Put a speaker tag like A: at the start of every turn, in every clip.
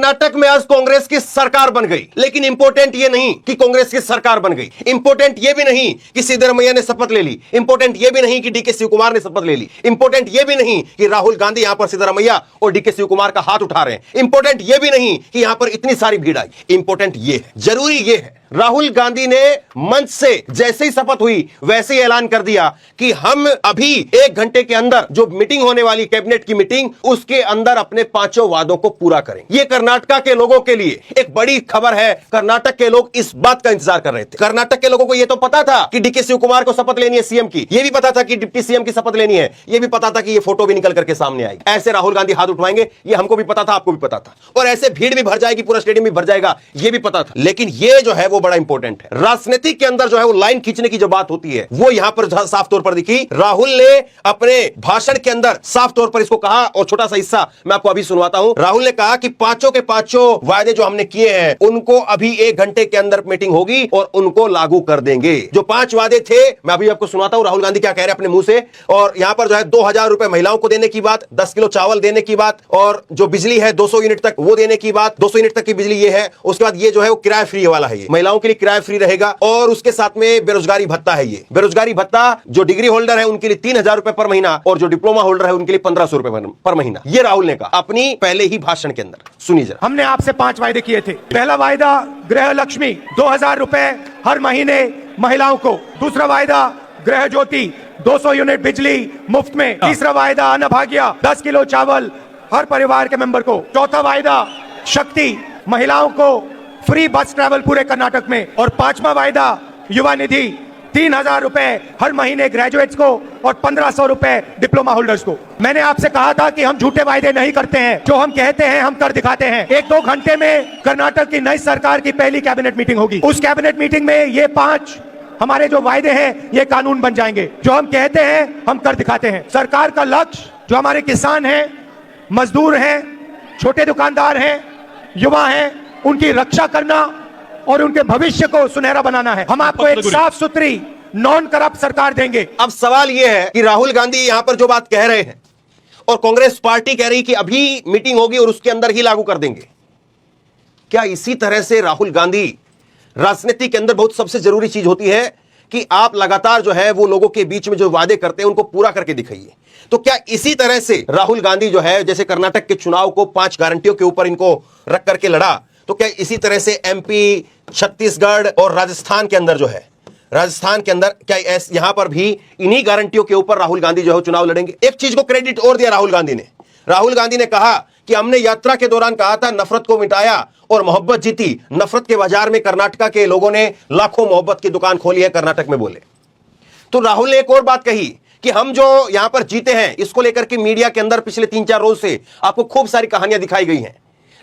A: कर्नाटक में आज कांग्रेस की सरकार बन गई, लेकिन इंपॉर्टेंट ये नहीं कि कांग्रेस की सरकार बन गई, इंपॉर्टेंट ये भी नहीं कि सिद्धरमैया ने शपथ ले ली, इंपॉर्टेंट ये भी नहीं कि डीके शिवकुमार ने शपथ ले ली, इंपॉर्टेंट ये भी नहीं कि राहुल गांधी यहां पर सिद्धरमैया और डीके शिवकुमार का हाथ उठा रहे हैं, इंपॉर्टेंट ये भी नहीं कि यहां पर इतनी सारी भीड़ आई। इंपॉर्टेंट ये है, जरूरी ये है, राहुल गांधी ने मंच से जैसे ही शपथ हुई वैसे ही ऐलान कर दिया कि हम अभी 1 घंटे के अंदर जो मीटिंग होने वाली कैबिनेट की मीटिंग, उसके अंदर अपने 5 वादों को पूरा करें। यह कर्नाटक के लोगों के लिए एक बड़ी खबर है। कर्नाटक के लोग इस बात का इंतजार कर रहे थे। कर्नाटक के लोगों को यह तो पता था कि डीके शिवकुमार को शपथ लेनी है सीएम की, यह भी पता था कि डिप्टी सीएम की शपथ लेनी है, यह भी पता था कि यह फोटो भी निकल करके सामने आएगी, ऐसे राहुल गांधी हाथ उठवाएंगे, यह हमको भी पता था, आपको भी पता था, और ऐसे भीड़ भी भर जाएगी, पूरा स्टेडियम भी भर जाएगा, यह भी पता था। लेकिन यह जो है वो बड़ा इंपॉर्टेंट है। राजनीति के अंदर जो है वो लाइन खींचने की जो बात होती है वो यहां पर साफ तौर पर दिखी। राहुल ने अपने भाषण के अंदर साफ तौर पर इसको कहा, और छोटा सा हिस्सा मैं आपको अभी सुनवाता हूं। राहुल ने कहा कि 5 के 5 वायदे जो हमने किए हैं उनको अभी 1 घंटे के अंदर मीटिंग होगी और उनको लागू कर देंगे। जो 5 वादे थे मैं अभी आपको सुनवाता हूं राहुल गांधी क्या कह रहे हैं अपने मुंह से। और यहां पर जो है 2000 रुपए महिलाओं को देने की बात, 10 किलो चावल देने की बात, और जो बिजली है 200 यूनिट तक वो देने की बात, 200 यूनिट तक की बिजली ये है। उसके बाद ये जो है वो किराया फ्री वाला है, ये महिलाओं के लिए किराया फ्री रहेगा। और उसके साथ में बेरोजगारी भत्ता है। ये बेरोजगारी भत्ता जो डिग्री होल्डर है उनके लिए 3000 रुपए पर महीना, और जो डिप्लोमा होल्डर है उनके लिए 1500 रुपए पर महीना। ये राहुल ने कहा अपनी पहले ही भाषण के अंदर। सुनिए जरा।
B: हमने आपसे 5 वायदे किए थे। पहला वायदा गृह लक्ष्मी 2000 रुपए हर महीने महिलाओं को। दूसरा वायदा गृह ज्योति 200 यूनिट बिजली मुफ्त में। तीसरा वायदा अन्नभाग्य 10 किलो चावल हर परिवार के मेंबर को। चौथा वायदा शक्ति महिलाओं को फ्री बस ट्रैवल पूरे कर्नाटक में। और 5वां वायदा युवा निधि 3000 रुपए हर महीने ग्रेजुएट्स को और 1500 रुपए डिप्लोमा होल्डर्स को। मैंने आपसे कहा था कि हम झूठे वायदे नहीं करते हैं, जो हम कहते हैं हम कर दिखाते हैं। 1-2 घंटे में कर्नाटक की नई सरकार की पहली कैबिनेट मीटिंग होगी। उस कैबिनेट मीटिंग में ये 5 हमारे जो वायदे हैं ये कानून बन जाएंगे। जो हम कहते हैं हम कर दिखाते हैं। सरकार का लक्ष्य जो हमारे किसान हैं, मजदूर हैं, छोटे दुकानदार हैं, युवा हैं, उनकी रक्षा करना और उनके भविष्य को सुनहरा बनाना है। हम आपको एक साफ सुथरी नॉन करप्ट सरकार देंगे।
A: अब सवाल यह है कि राहुल गांधी यहां पर जो बात कह रहे हैं और कांग्रेस पार्टी कह रही कि अभी मीटिंग होगी और उसके अंदर ही लागू कर देंगे, क्या इसी तरह से राहुल गांधी राजनीति के अंदर बहुत सबसे जरूरी चीज होती है कि आप लगातार जो है वो लोगों के बीच में जो वादे करते हैं उनको पूरा करके दिखाइए। तो क्या इसी तरह से राहुल गांधी जो है जैसे कर्नाटक के चुनाव को 5 गारंटियों के ऊपर इनको रख करके लड़ा, तो क्या इसी तरह से एमपी, छत्तीसगढ़ और राजस्थान के अंदर जो है, राजस्थान के अंदर क्या यहां पर भी इन्हीं गारंटियों के ऊपर राहुल गांधी जो है चुनाव लड़ेंगे? एक चीज को क्रेडिट और दिया राहुल गांधी ने। राहुल गांधी ने कहा कि हमने यात्रा के दौरान कहा था नफरत को मिटाया और मोहब्बत जीती। नफरत के बाजार में कर्नाटक के लोगों ने लाखों मोहब्बत की दुकान खोली है, कर्नाटक में बोले। तो राहुल ने एक और बात कही कि हम जो यहां पर जीते हैं इसको लेकर के मीडिया के अंदर पिछले 3-4 रोज से आपको खूब सारी कहानियां दिखाई गई हैं,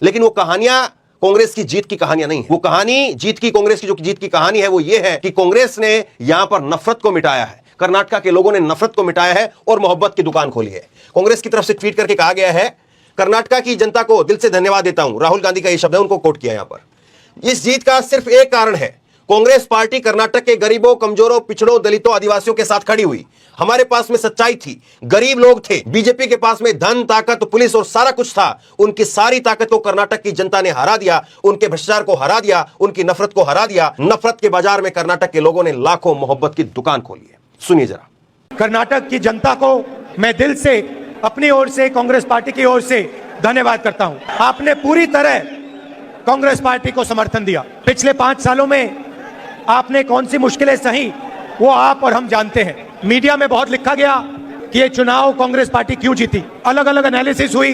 A: लेकिन वो कहानियां कांग्रेस की जीत की कहानियां नहीं है। वो कहानी जीत की, कांग्रेस की जो जीत की कहानी है वो ये है कि कांग्रेस ने यहां पर नफरत को मिटाया है, कर्नाटक के लोगों ने नफरत को मिटाया है और मोहब्बत की दुकान खोली है। कांग्रेस की तरफ से ट्वीट करके कहा गया है, कर्नाटक की जनता को दिल से धन्यवाद देता हूं। राहुल गांधी का ये शब्द है, उनको कोट किया यहां पर। इस जीत का सिर्फ एक कारण है, कांग्रेस पार्टी कर्नाटक के गरीबों, कमजोरों, पिछड़ों, दलितों, आदिवासियों के साथ खड़ी हुई। हमारे पास में सच्चाई थी, गरीब लोग थे। बीजेपी के पास में धन, ताकत, पुलिस और सारा कुछ था। उनकी सारी ताकत को कर्नाटक की जनता ने हरा दिया, उनके भ्रष्टाचार को हरा दिया, उनकी नफरत को हरा दिया। नफरत के बाजार में कर्नाटक के लोगों ने लाखों मोहब्बत की दुकान खोली है। सुनिए जरा।
B: कर्नाटक की जनता को मैं दिल से, अपनी ओर से, कांग्रेस पार्टी की ओर से धन्यवाद करता हूं। आपने पूरी तरह कांग्रेस पार्टी को समर्थन दिया। पिछले 5 सालों में आपने कौन सी मुश्किलें सही वो आप और हम जानते हैं। मीडिया में बहुत लिखा गया कि ये चुनाव कांग्रेस पार्टी क्यों जीती। अलग अलग एनालिसिस हुई,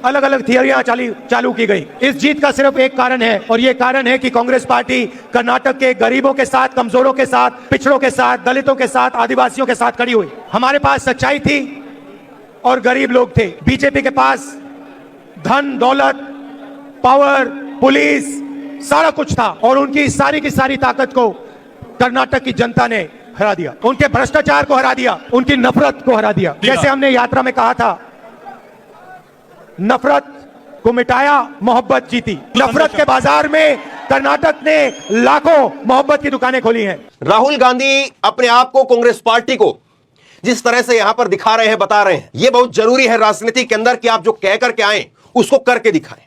B: अलग अलग थियरियां चालू की गई। इस जीत का सिर्फ एक कारण है, और ये कारण है कि कांग्रेस पार्टी कर्नाटक के गरीबों के साथ, कमजोरों के साथ, पिछड़ों के साथ, दलितों के साथ, आदिवासियों के साथ खड़ी हुई। हमारे पास सच्चाई थी और गरीब लोग थे। बीजेपी के पास धन, दौलत, पावर, पुलिस, सारा कुछ था, और उनकी सारी की सारी ताकत को कर्नाटक की जनता ने हरा दिया। उनके भ्रष्टाचार को हरा दिया, उनकी नफरत को हरा दिया। जैसे हमने यात्रा में कहा था, नफरत को मिटाया, मोहब्बत जीती। नफरत के बाजार में कर्नाटक ने लाखों मोहब्बत की दुकानें खोली हैं।
A: राहुल गांधी अपने आप को, कांग्रेस पार्टी को जिस तरह से यहां पर दिखा रहे हैं, बता रहे हैं, यह बहुत जरूरी है राजनीति के अंदर कि आप जो कह करके आए उसको करके दिखाएं।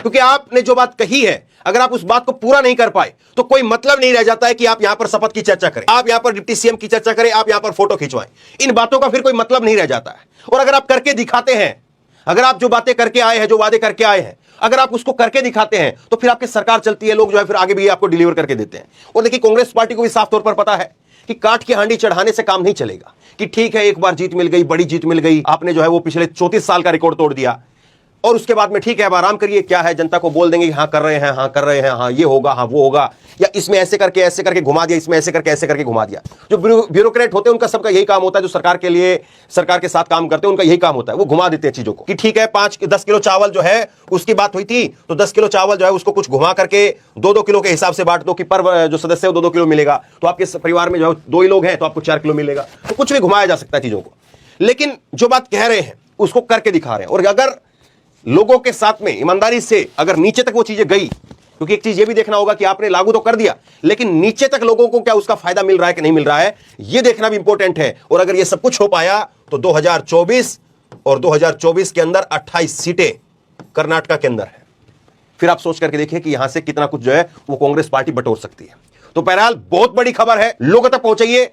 A: क्योंकि आपने जो बात कही है, अगर आप उस बात को पूरा नहीं कर पाए तो कोई मतलब नहीं रह जाता है कि आप यहां पर शपथ की चर्चा करें, आप यहां पर डिप्टी सीएम की चर्चा करें, आप यहां पर फोटो खिंचवाएं। इन बातों का फिर कोई मतलब नहीं रह जाता है। और अगर आप करके दिखाते हैं, अगर आप जो बातें करके आए हैं, जो वादे करके आए हैं, अगर आप उसको करके दिखाते हैं तो फिर आपकी सरकार चलती है, लोग जो है फिर आगे भी आपको डिलीवर करके देते हैं। और देखिए, कांग्रेस पार्टी को भी साफ तौर पर पता है कि काट की हांडी चढ़ाने से काम नहीं चलेगा, कि ठीक है एक बार जीत मिल गई, बड़ी जीत मिल गई, आपने जो है वो पिछले 34 साल का रिकॉर्ड तोड़ दिया, और उसके बाद में ठीक है अब आराम करिए, क्या है जनता को बोल देंगे हाँ कर रहे हैं, हाँ कर रहे हैं, हाँ ये होगा, हाँ वो होगा, या इसमें ऐसे करके घुमा दिया, इसमें ऐसे करके घुमा दिया। जो ब्यूरोक्रेट होते हैं उनका सबका यही काम होता है, जो सरकार के लिए, सरकार के साथ काम करते हैं, उनका यही काम होता है, वो घुमा देते हैं चीजों को, कि ठीक है 5-10 किलो चावल जो है उसकी बात हुई थी, तो 10 किलो चावल जो है उसको कुछ घुमा करके 2-2 किलो के हिसाब से बांट दो कि पर जो सदस्य है 2-2 किलो मिलेगा, तो आपके परिवार में जो है 2 ही लोग हैं तो आपको 4 किलो मिलेगा। तो कुछ भी घुमाया जा सकता है चीजों को, लेकिन जो बात कह रहे हैं उसको करके दिखा रहे हैं। और अगर लोगों के साथ में ईमानदारी से अगर नीचे तक वो चीजें गई, क्योंकि एक चीज ये भी देखना होगा कि आपने लागू तो कर दिया, लेकिन नीचे तक लोगों को क्या उसका फायदा मिल रहा है कि नहीं मिल रहा है, ये देखना भी इंपॉर्टेंट है। और अगर ये सब कुछ हो पाया तो 2024 और 2024 के अंदर 28 सीटें कर्नाटक के अंदर है। फिर आप सोच करके देखिए कि यहां से कितना कुछ जो है वो कांग्रेस पार्टी बटोर सकती है। तो बहरहाल बहुत बड़ी खबर है, लोगों तक पहुंचाइए।